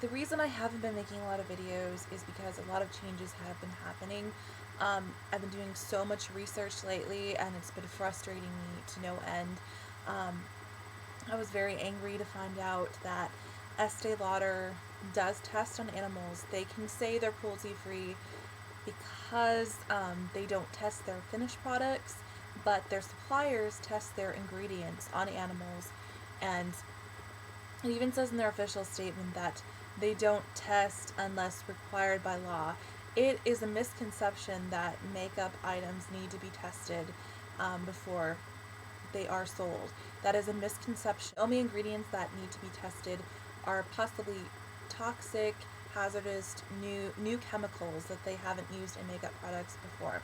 The reason I haven't been making a lot of videos is because a lot of changes have been happening. I've been doing so much research lately, and it's been frustrating me to no end. Um, I was very angry to find out that Estee Lauder does test on animals. They can say they're cruelty-free because they don't test their finished products, but their suppliers test their ingredients on animals, and it even says in their official statement that they don't test unless required by law. It is a misconception that makeup items need to be tested before they are sold. That is a misconception. The only ingredients that need to be tested are possibly toxic, hazardous, new chemicals that they haven't used in makeup products before.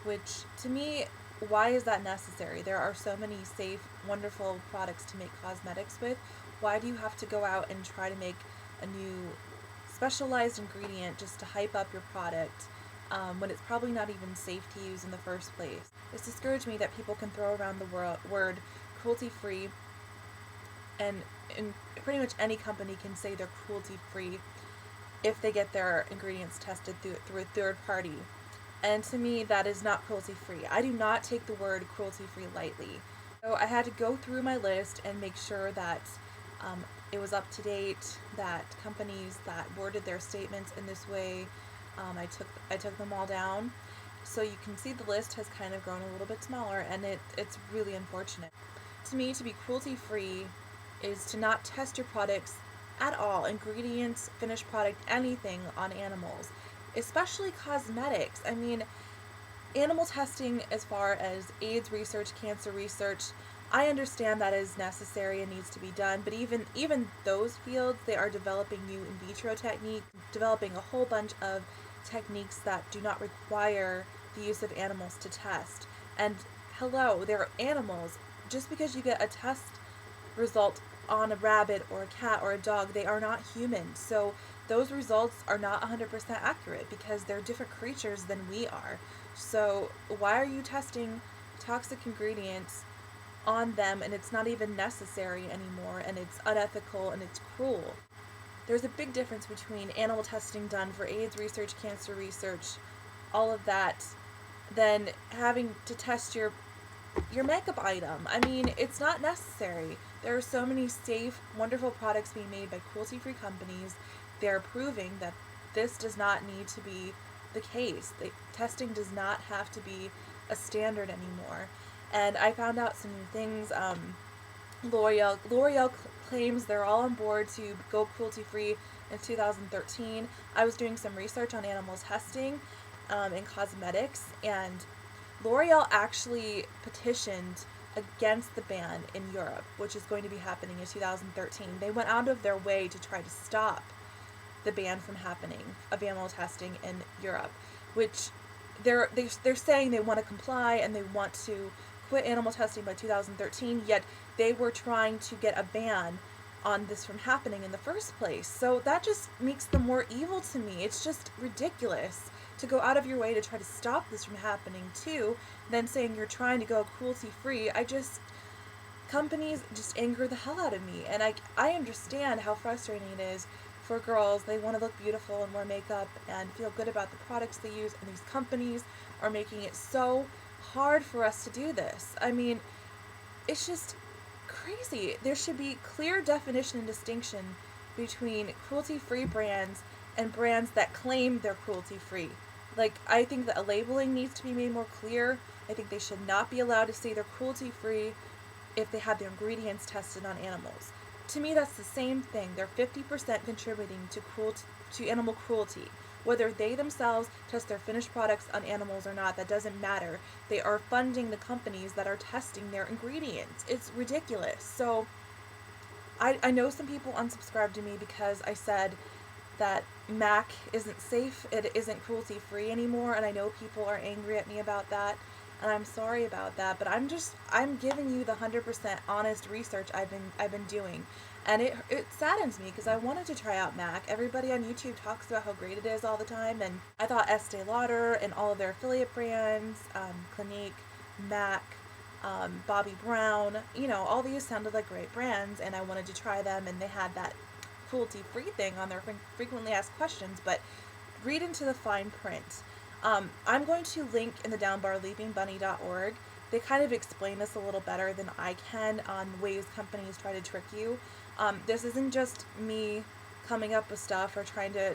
Which, to me, why is that necessary? There are so many safe, wonderful products to make cosmetics with. Why do you have to go out and try to make a new specialized ingredient just to hype up your product when it's probably not even safe to use in the first place? It's discouraged me that people can throw around the word cruelty-free, and pretty much any company can say they're cruelty-free if they get their ingredients tested through a third party. And to me, that is not cruelty-free. I do not take the word cruelty-free lightly. So I had to go through my list and make sure that it was up to date, that companies that worded their statements in this way, I took them all down. So you can see the list has kind of grown a little bit smaller, and it's really unfortunate. To me, to be cruelty-free is to not test your products at all, ingredients, finished product, anything on animals, especially cosmetics. I mean, animal testing as far as AIDS research, cancer research, I understand that is necessary and needs to be done, but even those fields, they are developing new in vitro techniques, developing a whole bunch of techniques that do not require the use of animals to test. And hello, they're animals. Just because you get a test result on a rabbit or a cat or a dog, they are not human. So those results are not 100% accurate because they're different creatures than we are. So why are you testing toxic ingredients on them, and it's not even necessary anymore, and it's unethical and it's cruel? There's a big difference between animal testing done for AIDS research, cancer research, all of that, than having to test your makeup item. I mean, it's not necessary. There are so many safe, wonderful products being made by cruelty-free companies. They're proving that this does not need to be the case. Testing does not have to be a standard anymore. And I found out some new things. L'Oreal claims they're all on board to go cruelty-free in 2013. I was doing some research on animal testing in cosmetics, and L'Oreal actually petitioned against the ban in Europe, which is going to be happening in 2013. They went out of their way to try to stop the ban from happening of animal testing in Europe, which they're saying they want to comply and they want to quit animal testing by 2013, yet they were trying to get a ban on this from happening in the first place. So that just makes them more evil to me. It's just ridiculous to go out of your way to try to stop this from happening too, then saying you're trying to go cruelty-free. Companies just anger the hell out of me, and I understand how frustrating it is for girls. They want to look beautiful and wear makeup and feel good about the products they use, and these companies are making it so hard for us to do this. I mean, it's just crazy. There should be clear definition and distinction between cruelty-free brands and brands that claim they're cruelty-free. Like, I think that a labeling needs to be made more clear. I think they should not be allowed to say they're cruelty-free if they have their ingredients tested on animals. To me, that's the same thing. They're 50% contributing to animal cruelty. Whether they themselves test their finished products on animals or not, that doesn't matter. They are funding the companies that are testing their ingredients. It's ridiculous. So I know some people unsubscribed to me because I said that MAC isn't safe, it isn't cruelty-free anymore, and I know people are angry at me about that, and I'm sorry about that, but I'm giving you the 100% honest research I've been doing. And it saddens me because I wanted to try out MAC. Everybody on YouTube talks about how great it is all the time, and I thought Estee Lauder and all of their affiliate brands, Clinique, MAC, Bobbi Brown, all these sounded like great brands, and I wanted to try them, and they had that cruelty-free thing on their frequently asked questions, but read into the fine print. I'm going to link in the down bar leapingbunny.org. They kind of explain this a little better than I can on ways companies try to trick you. This isn't just me coming up with stuff or trying to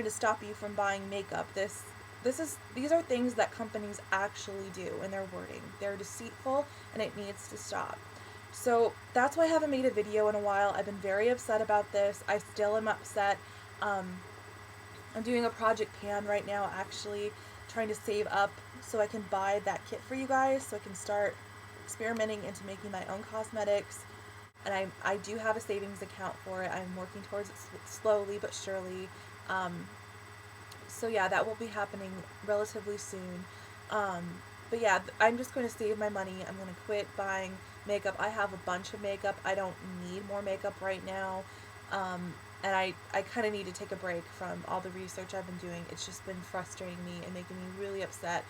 stop you from buying makeup. These are things that companies actually do in their wording. They're deceitful, and it needs to stop. So that's why I haven't made a video in a while. I've been very upset about this. I still am upset. I'm doing a Project Pan right now, actually, trying to save up so I can buy that kit for you guys, so I can start experimenting into making my own cosmetics. And I do have a savings account for it. I'm working towards it slowly but surely. So yeah, that will be happening relatively soon. But yeah, I'm just going to save my money. I'm going to quit buying makeup. I have a bunch of makeup. I don't need more makeup right now. And I kind of need to take a break from all the research I've been doing. It's just been frustrating me and making me really upset.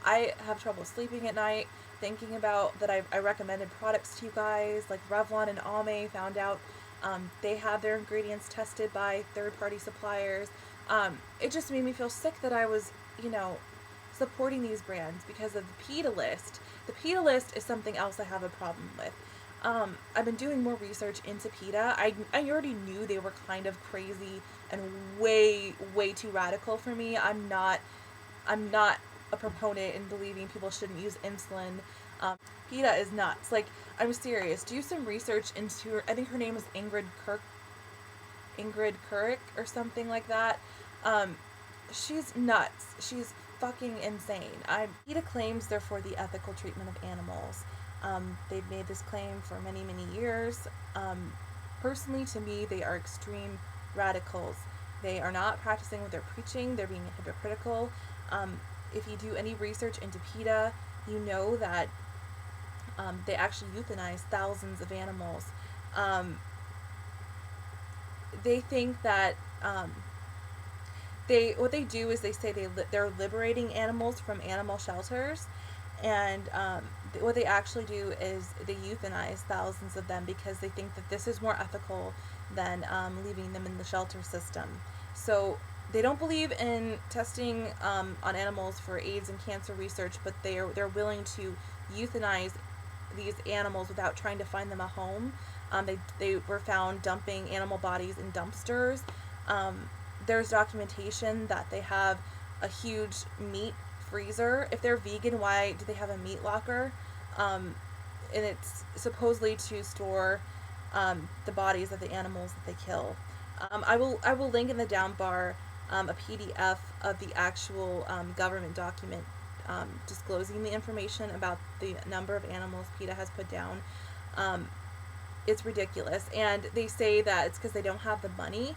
I have trouble sleeping at night, thinking about that I recommended products to you guys, like Revlon and Almay, found out they have their ingredients tested by third-party suppliers. It just made me feel sick that I was, supporting these brands because of the PETA list. The PETA list is something else I have a problem with. I've been doing more research into PETA. I already knew they were kind of crazy and way too radical for me. I'm not a proponent in believing people shouldn't use insulin. PETA is nuts. Like, I'm serious. Do some research into her. I think her name is Ingrid Couric or something like that. She's nuts. She's fucking insane. PETA claims they're for the ethical treatment of animals. They've made this claim for many years. Personally, to me, they are extreme radicals. They are not practicing what they're preaching. They're being hypocritical. If you do any research into PETA, you know that they actually euthanize thousands of animals. They think that what they do is they say they're liberating animals from animal shelters, and what they actually do is they euthanize thousands of them because they think that this is more ethical than leaving them in the shelter system. So they don't believe in testing on animals for AIDS and cancer research, but they're willing to euthanize these animals without trying to find them a home. They were found dumping animal bodies in dumpsters. There's documentation that they have a huge meat freezer. If they're vegan, why do they have a meat locker? And it's supposedly to store the bodies of the animals that they kill. I will link in the down bar a PDF of the actual government document disclosing the information about the number of animals PETA has put down. It's ridiculous, and they say that it's because they don't have the money.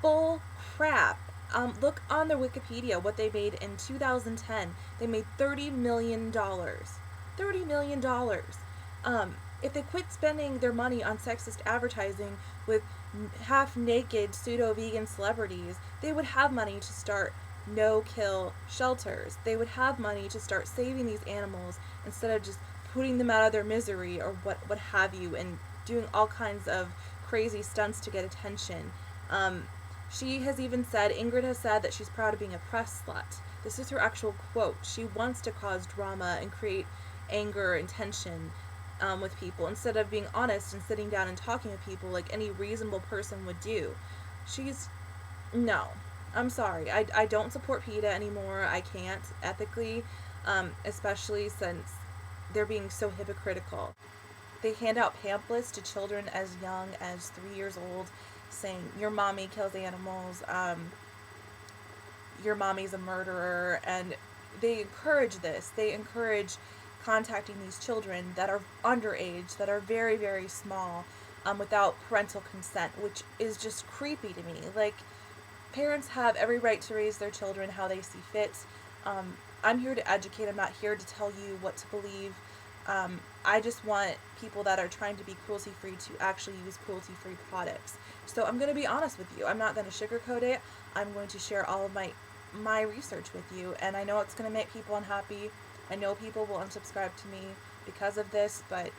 Bull crap. Look on their Wikipedia what they made in 2010. They made $30 million. $30 million. If they quit spending their money on sexist advertising with half-naked pseudo-vegan celebrities, they would have money to start no-kill shelters. They would have money to start saving these animals instead of just putting them out of their misery or what have you, and doing all kinds of crazy stunts to get attention. She has even said, Ingrid has said, that she's proud of being a press slut. This is her actual quote. She wants to cause drama and create anger and tension with people instead of being honest and sitting down and talking with people like any reasonable person would do. No. I'm sorry. I don't support PETA anymore. I can't, ethically, especially since they're being so hypocritical. They hand out pamphlets to children as young as 3 years old saying, your mommy kills animals, your mommy's a murderer, and they encourage this. They encourage contacting these children that are underage, that are very small, without parental consent, which is just creepy to me. Like, parents have every right to raise their children how they see fit. I'm here to educate. I'm not here to tell you what to believe. I just want people that are trying to be cruelty-free to actually use cruelty-free products. So I'm going to be honest with you. I'm not going to sugarcoat it. I'm going to share all of my research with you, and I know it's going to make people unhappy. I know people will unsubscribe to me because of this, but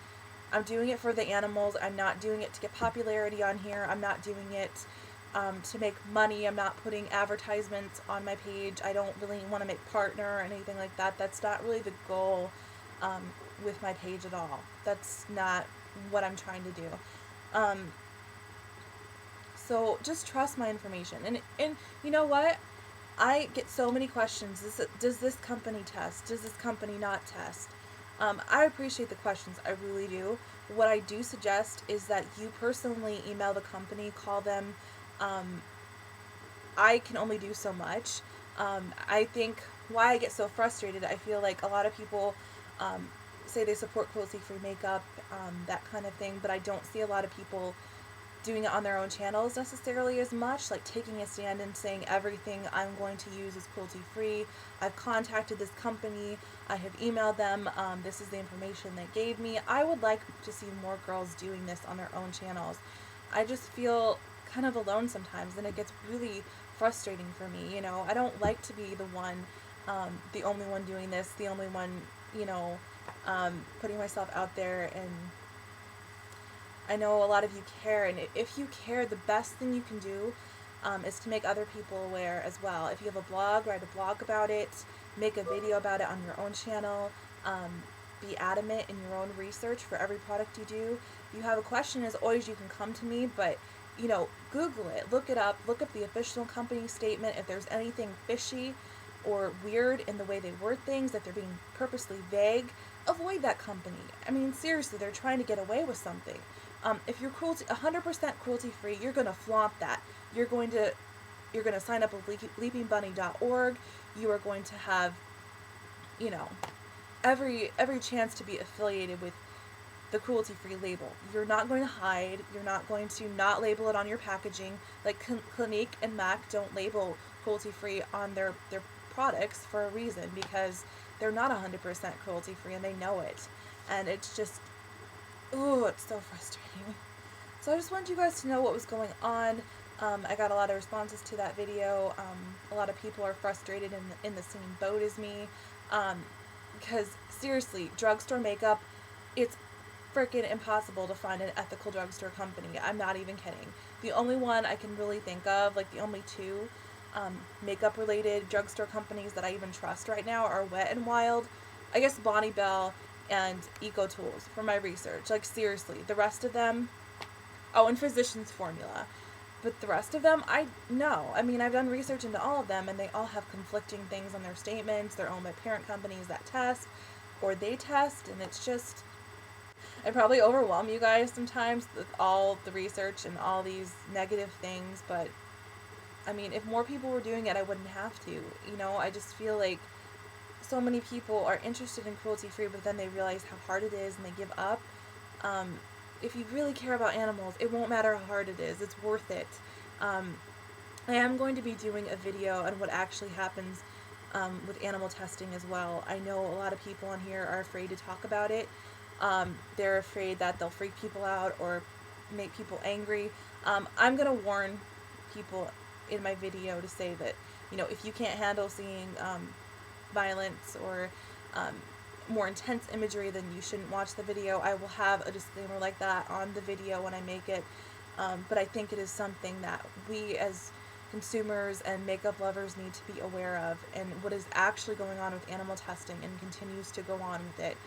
I'm doing it for the animals. I'm not doing it to get popularity on here. I'm not doing it to make money. I'm not putting advertisements on my page. I don't really want to make partner or anything like that. That's not really the goal um, with my page at all. That's not what I'm trying to do. Um, so just trust my information. And you know what? I get so many questions. Does this company test? Does this company not test? I appreciate the questions. I really do. What I do suggest is that you personally email the company, call them. Um, I can only do so much. I think why I get so frustrated, I feel like a lot of people um, say they support cruelty-free makeup, that kind of thing, but I don't see a lot of people doing it on their own channels necessarily as much, like taking a stand and saying everything I'm going to use is cruelty-free. I've contacted this company, I have emailed them, this is the information they gave me. I would like to see more girls doing this on their own channels. I just feel kind of alone sometimes, and it gets really frustrating for me. I don't like to be the only one doing this, the only one, putting myself out there. And I know a lot of you care, and if you care, the best thing you can do is to make other people aware as well. If you have a blog, write a blog about it, make a video about it on your own channel, be adamant in your own research for every product you do. If you have a question, as always, you can come to me, but Google it, look it up, look up the official company statement. If there's anything fishy or weird in the way they word things, if they're being purposely vague, avoid that company. I mean, seriously, they're trying to get away with something. If you're 100% cruelty-free, you're going to flaunt that. You're going to sign up with leapingbunny.org. You are going to have, every chance to be affiliated with the cruelty-free label. You're not going to hide. You're not going to not label it on your packaging. Like Clinique and MAC don't label cruelty-free on their products for a reason, because they're not 100% cruelty-free and they know it. And it's just, ooh, it's so frustrating. So I just wanted you guys to know what was going on. I got a lot of responses to that video. A lot of people are frustrated in the same boat as me. Because seriously, drugstore makeup, it's freaking impossible to find an ethical drugstore company. I'm not even kidding. The only one I can really think of, like the only two makeup related drugstore companies that I even trust right now are Wet n Wild, I guess Bonnie Bell, and Eco Tools for my research. Like seriously, the rest of them, and Physicians Formula. But the rest of them, I mean, I've done research into all of them, and they all have conflicting things on their statements. They're owned by parent companies that test, or they test, and it's just, I probably overwhelm you guys sometimes with all the research and all these negative things, but I mean, if more people were doing it, I wouldn't have to. I just feel like so many people are interested in cruelty-free, but then they realize how hard it is and they give up. If you really care about animals, it won't matter how hard it is. It's worth it. I am going to be doing a video on what actually happens with animal testing as well. I know a lot of people on here are afraid to talk about it. They're afraid that they'll freak people out or make people angry. I'm going to warn people in my video to say that, if you can't handle seeing violence or more intense imagery, then you shouldn't watch the video. I will have a disclaimer like that on the video when I make it, but I think it is something that we as consumers and makeup lovers need to be aware of, and what is actually going on with animal testing and continues to go on with it.